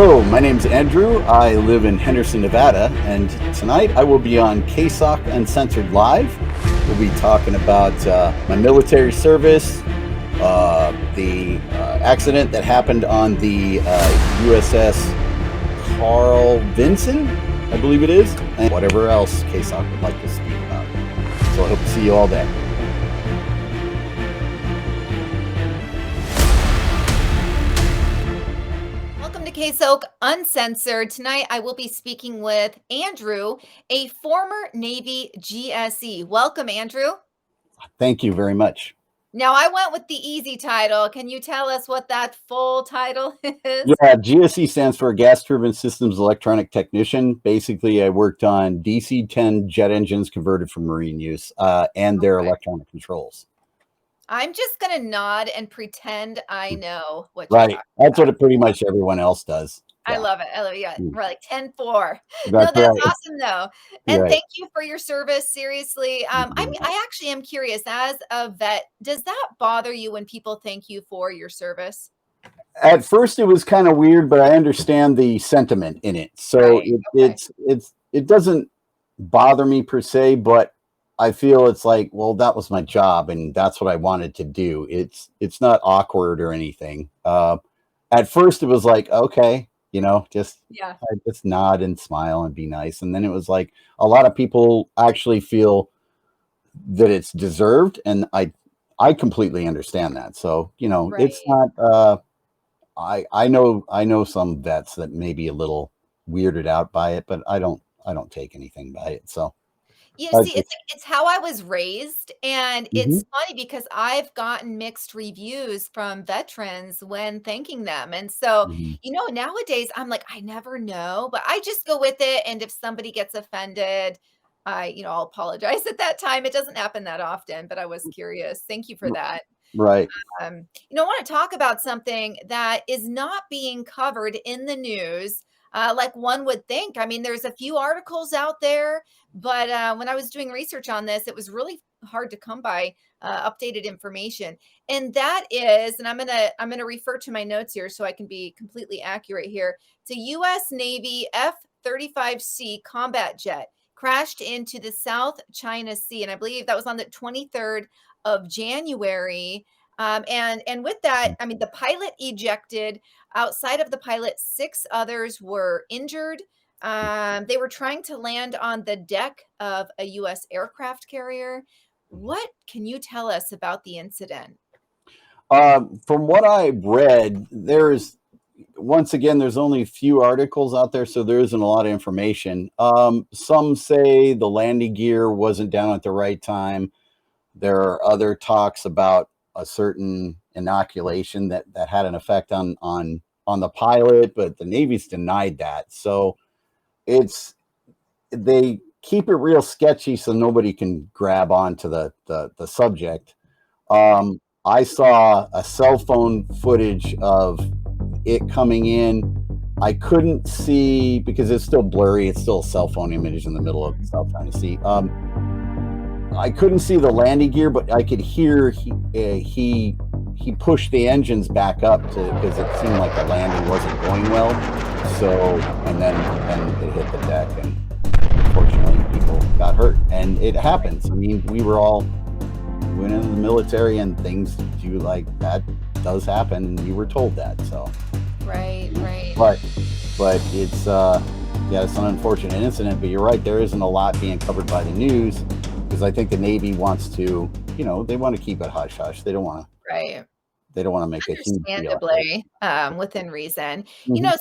Hello, my name's Andrew. I live in Henderson, Nevada, and tonight I will be on KSOK Uncensored Live. We'll be talking about my military service, the accident that happened on the USS Carl Vinson, I believe it is, and whatever else KSOK would like to speak about. So I hope to see you all there. KSOK Uncensored. Tonight, I will be speaking with Andrew, a former Navy GSE. Welcome, Andrew. Thank you very much. Now, I went with the easy title. Can you tell us what that full title is? Yeah, GSE stands for Gas Turbine Systems Electronic Technician. Basically, I worked on DC-10 jet engines converted for marine use and their electronic controls. I'm just going to nod and pretend I know what you're talking about. That's what pretty much everyone else does. Yeah. I love it. Yeah, we're like 10-4. That's right. Awesome, though. And right. Thank you for your service. Seriously. I actually am curious, as a vet, does that bother you when people thank you for your service? At first, it was kind of weird, but I understand the sentiment in it. So it doesn't bother me per se, but I feel it's like, well, that was my job and that's what I wanted to do. It's not awkward or anything. At first it was like, okay, just nod and smile and be nice. And then it was like a lot of people actually feel that it's deserved. And I completely understand that. So, it's not, I know some vets that may be a little weirded out by it, but I don't take anything by it. So. Yeah, see, it's how I was raised, and it's funny because I've gotten mixed reviews from veterans when thanking them, and so, nowadays, I'm like, I never know, but I just go with it, and if somebody gets offended, I'll apologize at that time. It doesn't happen that often, but I was curious. Thank you for that. Right. I want to talk about something that is not being covered in the news, like one would think. I mean, there's a few articles out there, but when I was doing research on this, it was really hard to come by updated information. And that is, and I'm gonna refer to my notes here so I can be completely accurate here. It's a U.S. Navy F-35C combat jet crashed into the South China Sea, and I believe that was on the 23rd of January. And with that, I mean, the pilot ejected. Outside of the pilot, 6 others were injured. They were trying to land on the deck of a U.S. aircraft carrier. What can you tell us about the incident? From what I've read, there's only a few articles out there, so there isn't a lot of information. Some say the landing gear wasn't down at the right time. There are other talks about a certain inoculation that had an effect on the pilot, but the Navy's denied that. So they keep it real sketchy so nobody can grab onto the subject. I saw a cell phone footage of it coming in. I couldn't see because it's still blurry. It's still a cell phone image in the middle of South China Sea. I couldn't see the landing gear, but I could hear he pushed the engines back up because it seemed like the landing wasn't going well. So, and then it hit the deck, and unfortunately people got hurt. And it happens. I mean, we went into the military, and things do like that does happen, and you were told that. So, right. But it's it's an unfortunate incident. But you're right, there isn't a lot being covered by the news. Because I think the Navy wants to, they want to keep it hush hush. They don't want to. They don't want to make a huge deal. Understandably, within reason.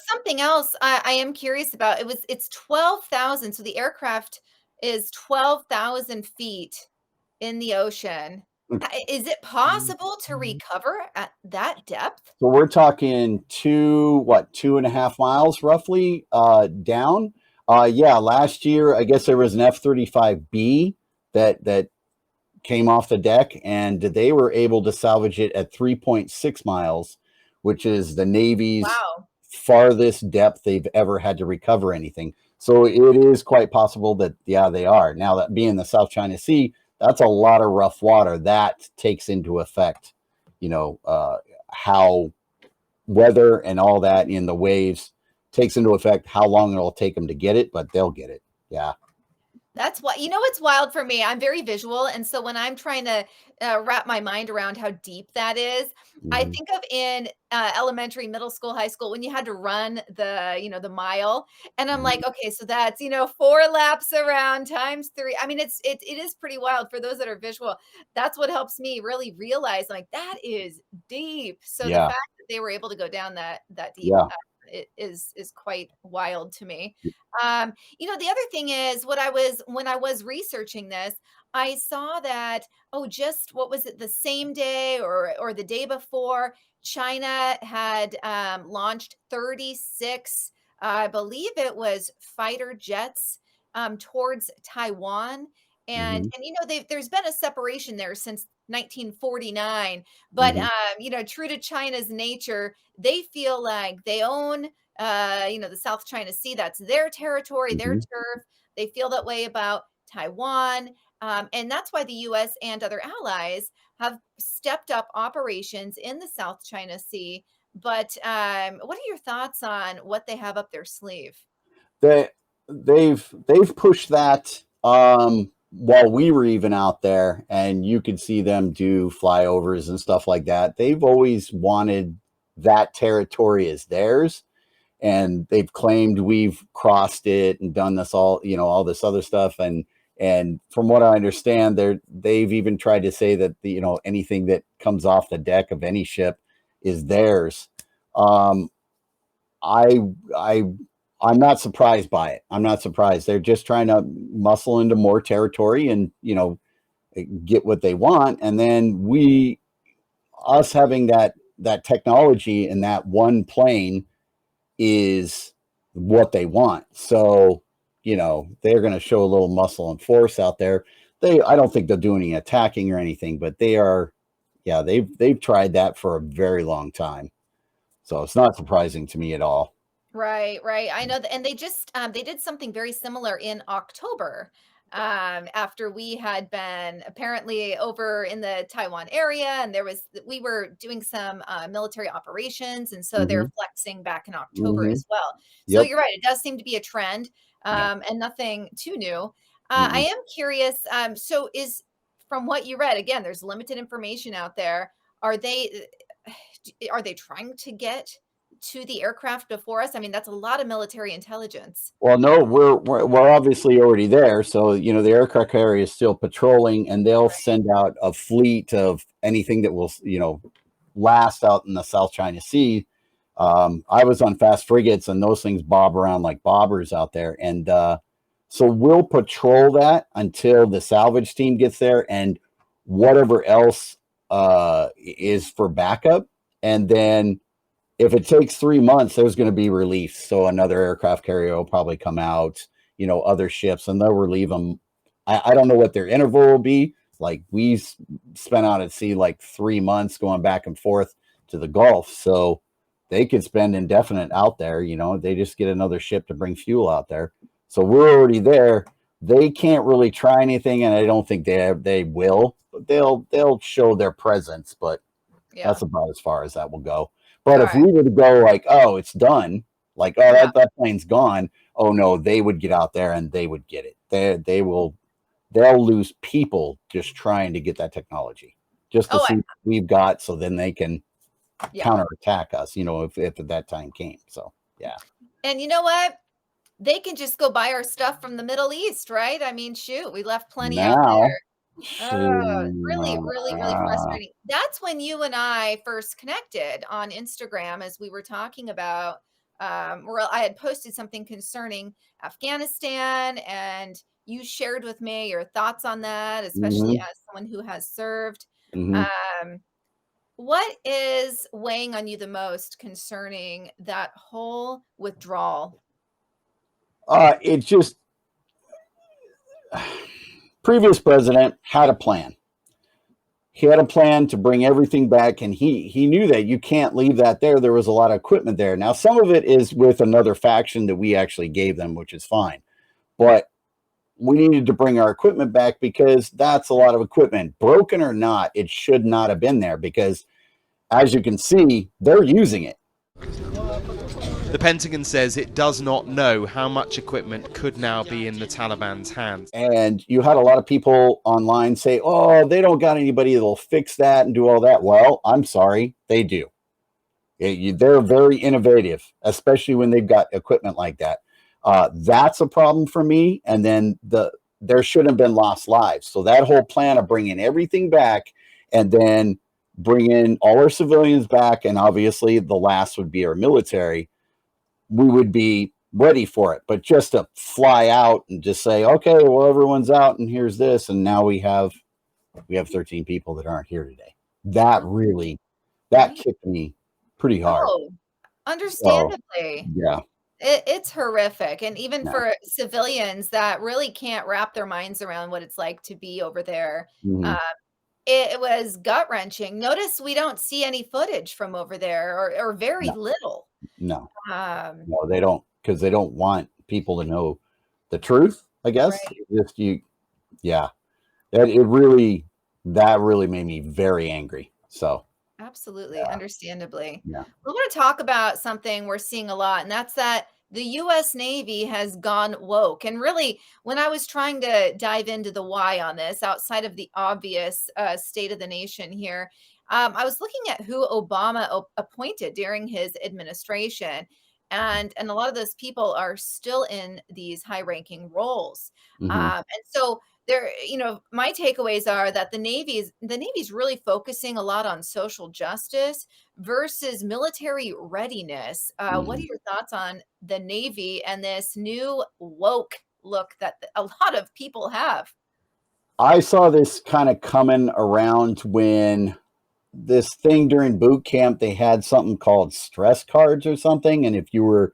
Something else I am curious about. It's 12,000. So the aircraft is 12,000 feet in the ocean. Is it possible to recover at that depth? So we're talking 2.5 miles roughly down. Last year I guess there was an F-35B that came off the deck, and they were able to salvage it at 3.6 miles, which is the Navy's farthest depth they've ever had to recover anything. So it is quite possible that, they are. Now, that being the South China Sea, that's a lot of rough water. That takes into effect, how weather and all that in the waves takes into effect how long it'll take them to get it, but they'll get it. Yeah. That's why, it's wild for me. I'm very visual. And so when I'm trying to wrap my mind around how deep that is, I Hmm. think of in elementary, middle school, high school, when you had to run the mile. And I'm like, okay, so that's, 4 laps around times 3. I mean, it is pretty wild for those that are visual. That's what helps me really realize like that is deep. So the Yeah. fact that they were able to go down that deep Yeah. it is quite wild to me. The other thing is when I was researching this, I saw that, oh, just what was it, the same day or the day before, China had launched 36, I believe it was fighter jets towards Taiwan. And Hmm. there's been a separation there since 1949, but Hmm. true to China's nature, they feel like they own the South China Sea. That's their territory, their Hmm. turf. They feel that way about Taiwan. And that's why the US and other allies have stepped up operations in the South China Sea. But what are your thoughts on what they have up their sleeve? They they've pushed that while we were even out there, and you could see them do flyovers and stuff like that. They've always wanted that territory as theirs, and they've claimed we've crossed it and done this all, all this other stuff. And from what I understand, they've even tried to say that anything that comes off the deck of any ship is theirs. Um, I I I'm not surprised by it. I'm not surprised. They're just trying to muscle into more territory and get what they want, and then us having that technology in that one plane is what they want. So, they're going to show a little muscle and force out there. I don't think they'll do any attacking or anything, but they are, yeah, they've tried that for a very long time. So it's not surprising to me at all. Right, right. I know that, and they did something very similar in October. After we had been apparently over in the Taiwan area, and we were doing some military operations, and so Hmm. they're flexing back in October Hmm. as well. So Yep. you're right; it does seem to be a trend, Yeah. and nothing too new. I Mm-mm. am curious. So is from what you read again? There's limited information out there. Are they? Are they trying to get to the aircraft before us? I mean, that's a lot of military intelligence. Well, no, we're obviously already there. So, the aircraft carrier is still patrolling, and they'll Right. send out a fleet of anything that will, last out in the South China Sea. I was on fast frigates, and those things bob around like bobbers out there. And so we'll patrol that until the salvage team gets there and whatever else is for backup. And then if it takes 3 months, there's going to be relief. So another aircraft carrier will probably come out, other ships, and they'll relieve them. I don't know what their interval will be. Like spent out at sea like 3 months going back and forth to the Gulf. So they could spend indefinite out there. They just get another ship to bring fuel out there. So we're already there. They can't really try anything, and I don't think they will. But they'll show their presence, but Yeah. that's about as far as that will go. But All if right. we were to go like, oh, it's done, like, oh, Yeah. that plane's gone. Oh no, they would get out there and they would get it. They'll lose people just trying to get that technology, just to Oh, see what we've got, so then they can yeah. counterattack us. If at that time came. So yeah. And you know what? They can just go buy our stuff from the Middle East, right? I mean, shoot, we left plenty out Now, there. Oh, really, really, really frustrating. That's when you and I first connected on Instagram as we were talking about, where I had posted something concerning Afghanistan, and you shared with me your thoughts on that, especially hmm as someone who has served. hmm Um, what is weighing on you the most concerning that whole withdrawal? it just previous president had a plan. He had a plan to bring everything back, and he knew that you can't leave that there. There was a lot of equipment there. Now some of it is with another faction that we actually gave them, which is fine, but we needed to bring our equipment back because that's a lot of equipment, broken or not. It should not have been there because, as you can see, they're using it. The Pentagon says it does not know how much equipment could now be in the Taliban's hands. And you had a lot of people online say, oh, they don't got anybody that'll fix that and do all that. Well, I'm sorry, they do. They're very innovative, especially when they've got equipment like that. That's a problem for me. And then there shouldn't have been lost lives. So that whole plan of bringing everything back and then bringing all our civilians back, and obviously the last would be our military, we would be ready for it. But just to fly out and just say, okay, well, everyone's out and here's this, and now we have 13 people that aren't here today. That really, that Right. kicked me pretty hard. Oh, So understandably. yeah, It's horrific, and even yeah. for civilians that really can't wrap their minds around what it's like to be over there, Mhm. uh, it was gut-wrenching. Notice we don't see any footage from over there or very No, little. no, Um, no, they don't, because they don't want people to know the truth, I guess. right. Just yeah, that really made me very angry. So Absolutely, understandably. yeah. We want to talk about something we're seeing a lot, and that's that the US Navy has gone woke. And really, when I was trying to dive into the why on this, outside of the obvious state of the nation here, I was looking at who Obama appointed during his administration. And a lot of those people are still in these high-ranking roles. Hmm. And so there, my takeaways are that the Navy's really focusing a lot on social justice versus military readiness. What are Hmm. your thoughts on the Navy and this new woke look that a lot of people have? I saw this kind of coming around when this thing during boot camp, they had something called stress cards or something. And if you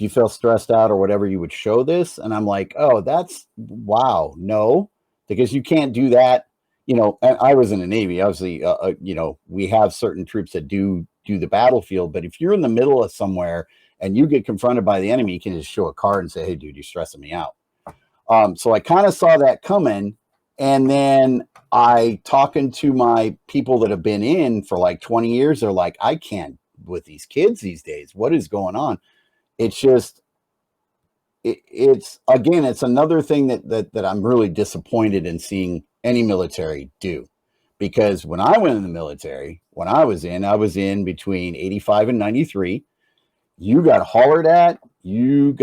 felt stressed out or whatever, you would show this. And I'm like, oh, that's wow. No, because you can't do that. And I was in the Navy, obviously, we have certain troops that do the battlefield. But if you're in the middle of somewhere and you get confronted by the enemy, you can just show a card and say, hey, dude, you're stressing me out. So I kind of saw that coming. And then I talking to my people that have been in for like 20 years, they're like, I can't with these kids these days. What is going on? It's just, it's again, it's another thing that I'm really disappointed in seeing any military do. Because when I went in the military, when I was in between 85 and 93. You got hollered at. You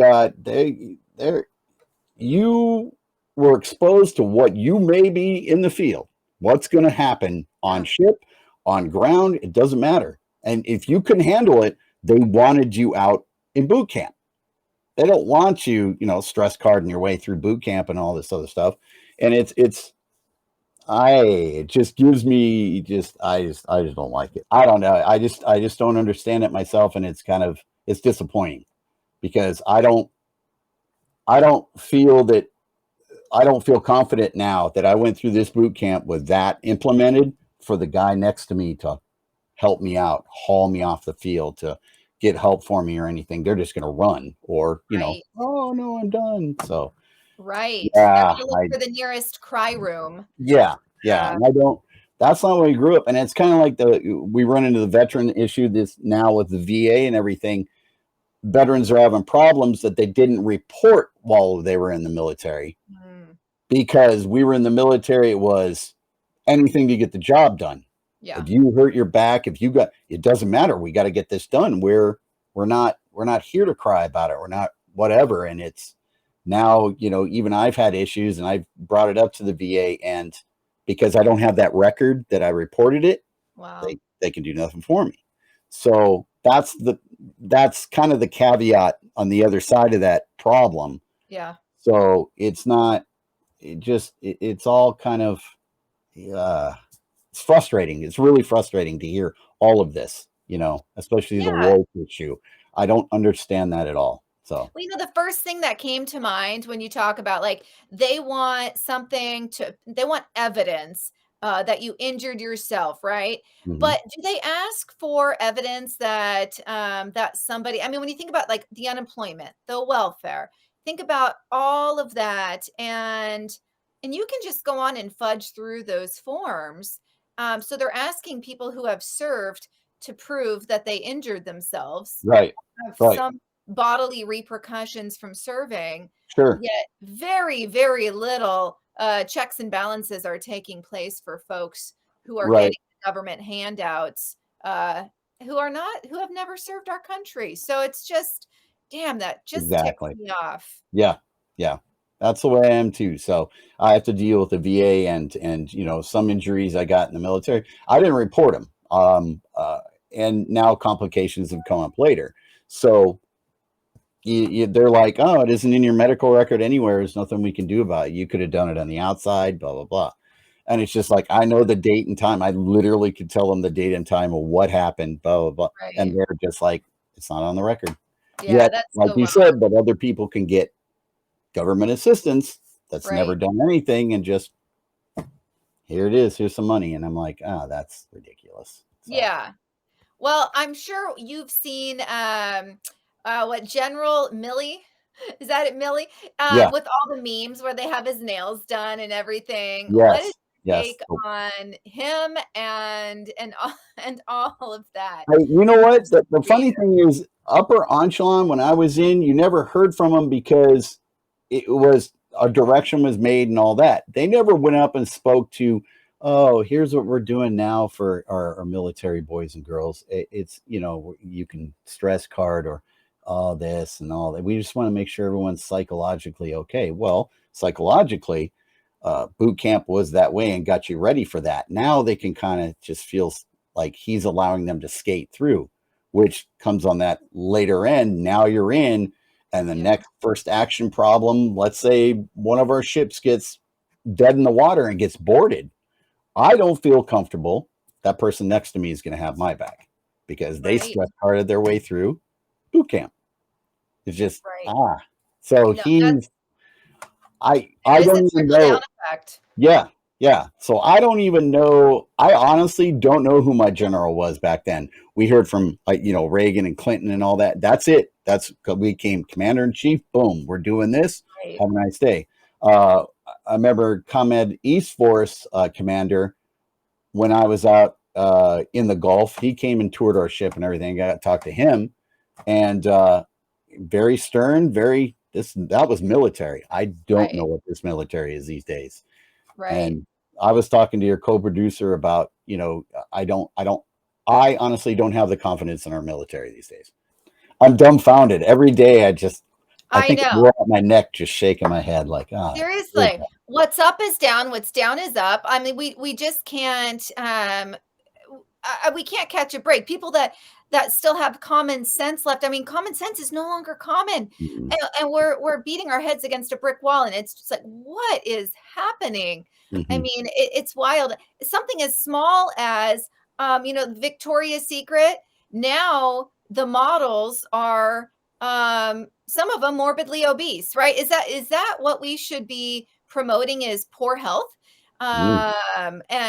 were exposed to what you may be in the field, what's going to happen on Yeah, ship, on ground, it doesn't matter. And if you couldn't handle it, they wanted you out in boot camp. They don't want you, stress carding your way through boot camp and all this other stuff. And it just gives me I just don't like it. I don't know. I just don't understand it myself, and it's disappointing because I don't feel that I don't feel confident now that I went through this boot camp with that implemented for the guy next to me to help me out, haul me off the field, to get help for me or anything. They're just going to run or, right, oh no, I'm done. So right. They're yeah, gonna look for the nearest cry room. yeah. Uh, And that's not where we grew up. And it's kind of like we run into the veteran issue this now with the VA and everything. Veterans are having problems that they didn't report while they were in the military mm, because we were in the military. It was anything to get the job done. yeah, If you hurt your back, it doesn't matter. We got to get this done. We're not here to cry about it. We're not whatever. And it's now, even I've had issues and I've brought it up to the VA, and because I don't have that record that I reported it, wow, they can do nothing for me. So that's kind of the caveat on the other side of that problem. yeah. So it's not it's all kind of uh, it's frustrating. It's really frustrating to hear all of this, especially the Yeah. woke issue. I don't understand that at all. So, Well, the first thing that came to mind when you talk about like they want evidence that you injured yourself, right? mhm. But do they ask for evidence that that somebody? I mean, when you think about like the unemployment, the welfare, think about all of that, and you can just go on and fudge through those forms. So they're asking people who have served to prove that they injured themselves Right, of right. bodily repercussions from serving, Sure. yet very, very little checks and balances are taking place for folks who are Right. getting government handouts, who have never served our country. So it's just, damn, that just ticks Exactly. me off. Yeah. Yeah. That's the way I am too. So I have to deal with the VA and some injuries I got in the military. I didn't report them. And now complications have come up later. So they're like, oh, it isn't in your medical record anywhere. There's nothing we can do about it. You could have done it on the outside, blah, blah, blah. And it's just like, I know the date and time. I literally could tell them the date and time of what happened, blah, blah, blah. And Right. they're just like, it's not on the record. Yeah, Yet, that's like so you wrong. said, but other people can get government assistance that's never Right. done anything and just, here it is, here's some money. And I'm like, oh, that's ridiculous. So, Yeah. Well, I'm sure you've seen what General Milley, is that it, Milley? yeah, With all the memes where they have his nails done and everything. What is yes, your yes. take on him and all, and all of that? You know what? Just The funny crazy. thing is, upper echelon, when I was in, you never heard from them because it was a direction was made and all that. They never went up and spoke to, oh, here's what we're doing now for our military boys and girls. It's, you can stress card or all this and all that. We just want to make sure everyone's psychologically okay. Well, psychologically, boot camp was that way and got you ready for that. Now they can kind of just feel like he's allowing them to skate through, which comes on that later end. Now you're in, and the Yeah. next first action problem, let's say one of our ships gets dead in the water and gets boarded. I don't feel comfortable. That person next to me is going to have my back because they Right. stress hardened their way through boot camp. It's just, Right. so No, that's I there is a don't even trickle down know. effect. Yeah, yeah. So I don't even know. I honestly don't know who my general was back then. We heard from Reagan and Clinton and all that. That's it. We came commander in chief. Boom, we're doing this. Right. Have a nice day. I remember ComEd East Force commander when I was out in the Gulf. He came and toured our ship and everything. I got to talk to him, and very stern. That was military. I don't know Right. what this military is these days. Right. And I was talking to your co-producer about, I honestly don't have the confidence in our military these days. I'm dumbfounded. Every day I I think know. I'm at my neck, just shaking my head like, Seriously. What's up is down, what's down is up. I mean, we just can't we can't catch a break. People that still have common sense left. I mean, common sense is no longer common. mm-hmm, And we're beating our heads against a brick wall, and it's just like, what is happening? I mm-hmm, mean, it's wild. Something as small as Victoria's Secret. Now the models are some of them morbidly obese, right? Is that what we should be promoting, is poor health? And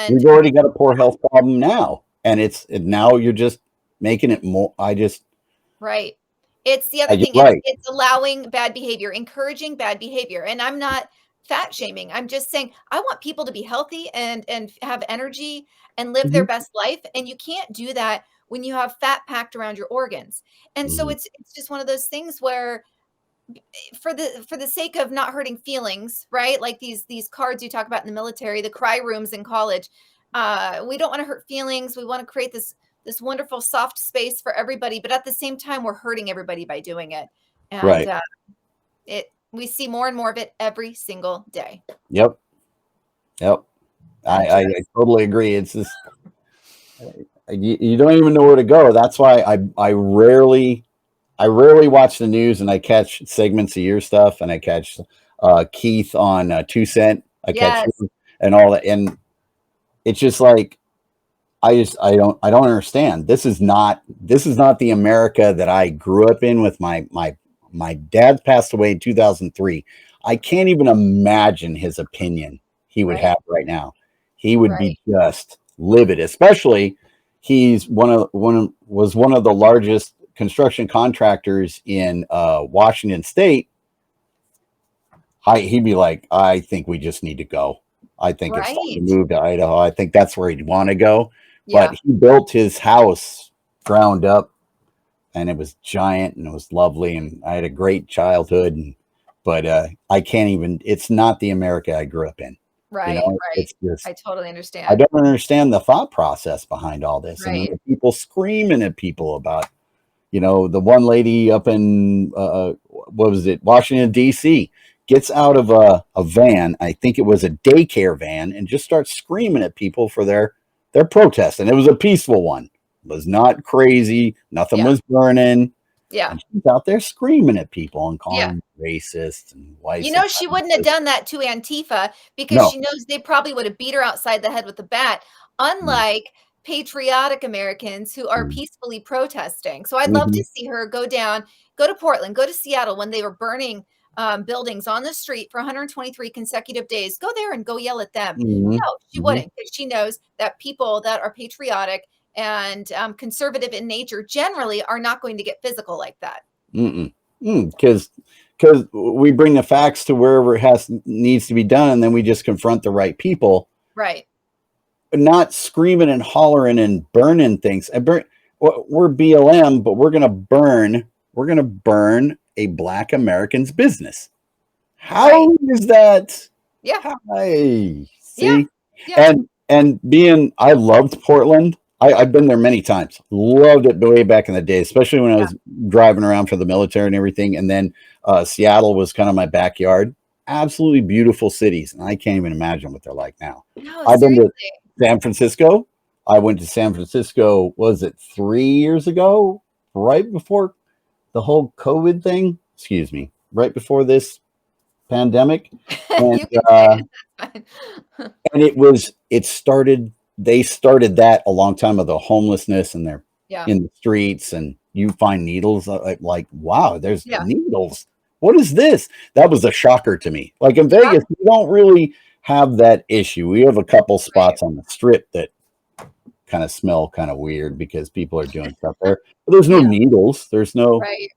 we've already got a poor health problem now. And now you're just making it more. right. It's the other You're thing. It's right. it's allowing bad behavior, encouraging bad behavior. And I'm not fat shaming. I'm just saying I want people to be healthy and have energy and live their Mhm, best life. And you can't do that when you have fat packed around your organs. And so mhm, it's just one of those things where for the sake of not hurting feelings, right? Like these cards you talk about in the military, the cry rooms in college. We don't want to hurt feelings. We want to create this wonderful soft space for everybody, but at the same time, we're hurting everybody by doing it. And right. it we see more and more of it every single day. Yep. Yep. And I totally agree. It's just, you don't even know where to go. That's why I rarely watch the news, and I catch segments of your stuff, and I catch Keith on 2 Cent. I catch yes, him and all that, and it's just like I don't understand. This is not the America that I grew up in. With my dad passed away in 2003. I can't even imagine his opinion he would right, have right now. He would right, be just livid, especially he's was one of the largest construction contractors in Washington State. He'd be like, I think we just need to go. I think it's time to right. move to Idaho. I think that's where he'd want to go. But Yeah, he built his house ground up and it was giant and it was lovely, and I had a great childhood. But I can't even. It's not the America I grew up in. Right, right. It's just I totally I understand. don't understand the thought process behind all this, and then Right. the people screaming at people about the one lady up in what was it, Washington D.C. gets out of a van, I think it was a daycare van, and just starts screaming at people for their protest, and it was a peaceful one. It was not crazy, nothing Yeah. was burning, Yeah. and she's out there screaming at people and calling Yeah. them racist and white You know, she wouldn't have supremacists. done that to Antifa because No. she knows they probably would have beat her outside the head with a bat, Mm, unlike patriotic Americans who are mm, peacefully protesting. So I'd love to mhm, see her go down, go to Portland, go to Seattle when they were burning buildings on the street for 123 consecutive days. Go there and go yell at them. mhm, No, she mhm. wouldn't because she knows that people that are patriotic and conservative in nature generally are not going to get physical like that. Mm-mm. Because we bring the facts to wherever it needs to be done, and then we just confront the right people, Right. not screaming and hollering and burning things. We're BLM, but we're gonna burn. We're gonna burn a Black American's business. Right. How is that? Yeah. Hi, Yeah. see, Yeah. and being, I loved Portland. I've been there many times. Loved it way back in the day, especially when I Yeah. was driving around for the military and everything. And then Seattle was kind of my backyard. Absolutely beautiful cities, and I can't even imagine what they're like now. No, I've been to seriously. San Francisco. I went to San Francisco. Was it 3 years ago? Right before the whole COVID thing. Excuse me. Right before this pandemic, and You can say it, that's fine. and it started, they started that a long time ago, homelessness, and they're Yeah, in the streets, and you find needles, like wow, there's yeah, needles, what is this? That was a shocker to me. Like in yeah, Vegas, we don't really have that issue. We have a couple right, spots on the strip that kind of smell kind of weird because people are doing stuff there, but there's no yeah, needles, there's no, right.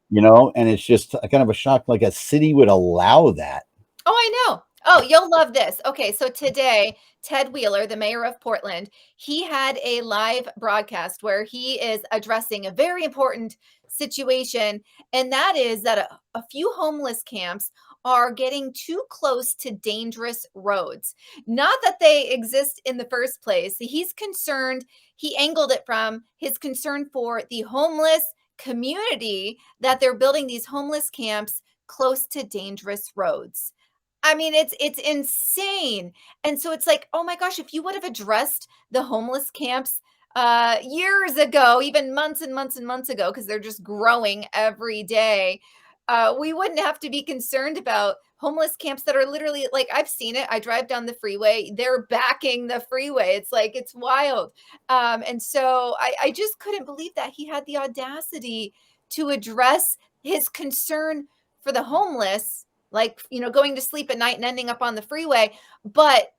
and it's just a kind of a shock, like a city would allow that. Oh, I know. Oh, you'll love this. Okay, so today, Ted Wheeler, the mayor of Portland, he had a live broadcast where he is addressing a very important situation, and that is that a few homeless camps are getting too close to dangerous roads. Not that they exist in the first place. He's concerned, he angled it from his concern for the homeless community that they're building these homeless camps close to dangerous roads. I mean, it's insane. And so it's like, oh my gosh, if you would have addressed the homeless camps years ago, even months and months and months ago, because they're just growing every day, we wouldn't have to be concerned about homeless camps that are literally like I've seen it. I drive down the freeway, they're backing the freeway. It's like it's wild. And so I just couldn't believe that he had the audacity to address his concern for the homeless, like, going to sleep at night and ending up on the freeway, but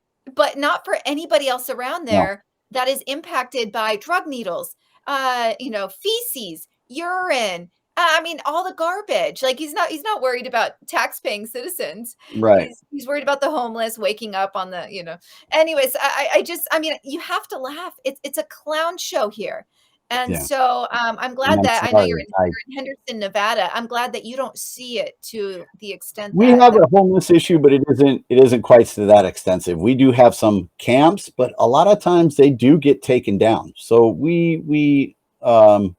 not for anybody else around No. there that is impacted by drug needles, feces, urine, I mean, all the garbage. Like he's not worried about tax-paying citizens. Right. He's worried about the homeless waking up on the. Anyways, I mean, you have to laugh. It's a clown show here. And Yeah. so I'm And glad I'm that I know you're sorry. in Henderson, Nevada. I'm glad that you don't see it to the extent We that have a homeless issue, but it isn't quite to that extensive. We do have some camps, but a lot of times they do get taken down. So we run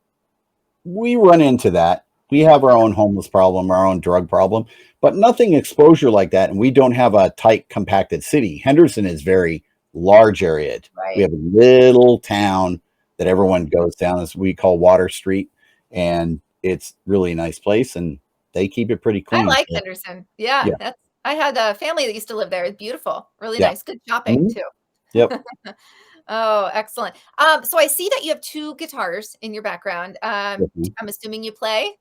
into that. We have our own homeless problem, our own drug problem, but nothing exposure like that. And we don't have a tight, compacted city. Henderson is very large area. We right. have a little town that everyone goes down, as we call Water Street, and it's really a nice place, and they keep it pretty I clean. like So, Henderson. Yeah, yeah, I had a family that used to live there. It's beautiful. Really yeah. nice. Good shopping Mhm. too. Yep. Oh, excellent. So I see that you have 2 guitars in your background. Mhm. I'm assuming you play?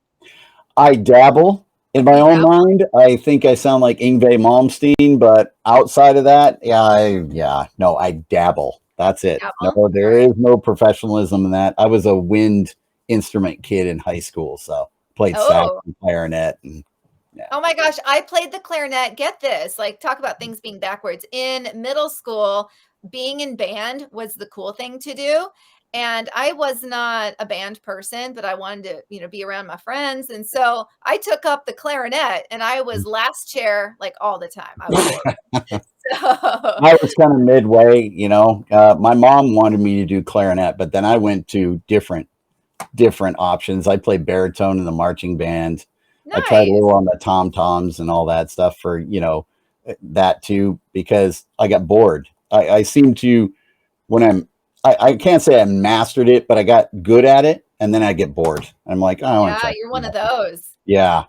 I dabble in my You own dabble? mind. I think I sound like Yngwie Malmsteen, but outside of that, no, I dabble. That's You it. No, dabble? there Alright. is no professionalism in that. I was a wind instrument kid in high school, so played sax Oh. and clarinet, and yeah. Oh my gosh, I played the clarinet. Get this, like, talk about things being backwards. In middle school, being in band was the cool thing to do, And I was not a band person, but I wanted to, be around my friends. And so I took up the clarinet, and I was last chair like all the time. I was horrible. So I was kind of midway, my mom wanted me to do clarinet, but then I went to different options. I played baritone in the marching band. I tried a nice. little on the tom toms and all that stuff for, that too, because I got bored. I seem to, when I can't say I mastered it, but I got good at it. And then I get bored. I'm like, oh, I want Yeah, to try you're one something of else. those. Yeah.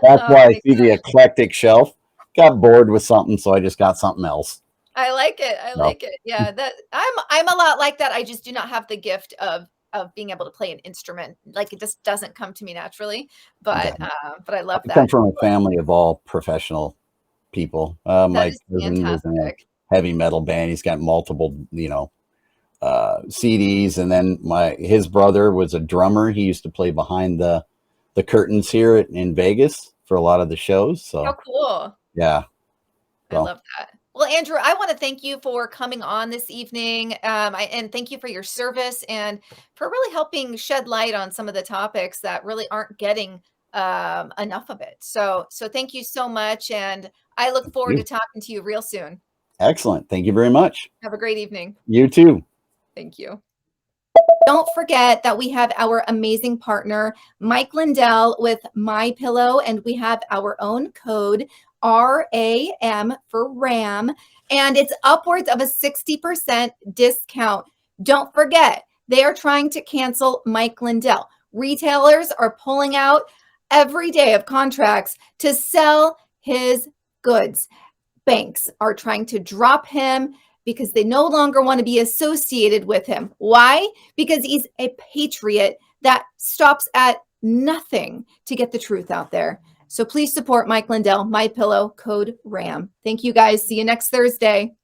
That's Oh, why I makes see the sense. eclectic shelf. Got bored with something, so I just got something else. I like it. I So, like it. Yeah, that I'm a lot like that. I just do not have the gift of being able to play an instrument. Like, it just doesn't come to me naturally. okay. But I love I come that. from a family of all professional people. That My is cousin was in fantastic. a heavy metal band. He's got multiple, CDs, and then his brother was a drummer. He used to play behind the curtains here in Vegas for a lot of the shows. How So cool. yeah, I so love that. Well, Andrew, I want to thank you for coming on this evening. And thank you for your service and for really helping shed light on some of the topics that really aren't getting enough of it. So thank you so much. And I look forward to talking to you real soon. excellent. Thank you very much. Have a great evening. You too. Thank you. Don't forget that we have our amazing partner, Mike Lindell with My Pillow, and we have our own code RAM for RAM, and it's upwards of a 60% discount. Don't forget, they are trying to cancel Mike Lindell. Retailers are pulling out every day of contracts to sell his goods. Banks are trying to drop him because they no longer want to be associated with him. Why? Because he's a patriot that stops at nothing to get the truth out there. So please support Mike Lindell, My Pillow, code RAM. Thank you guys. See you next Thursday.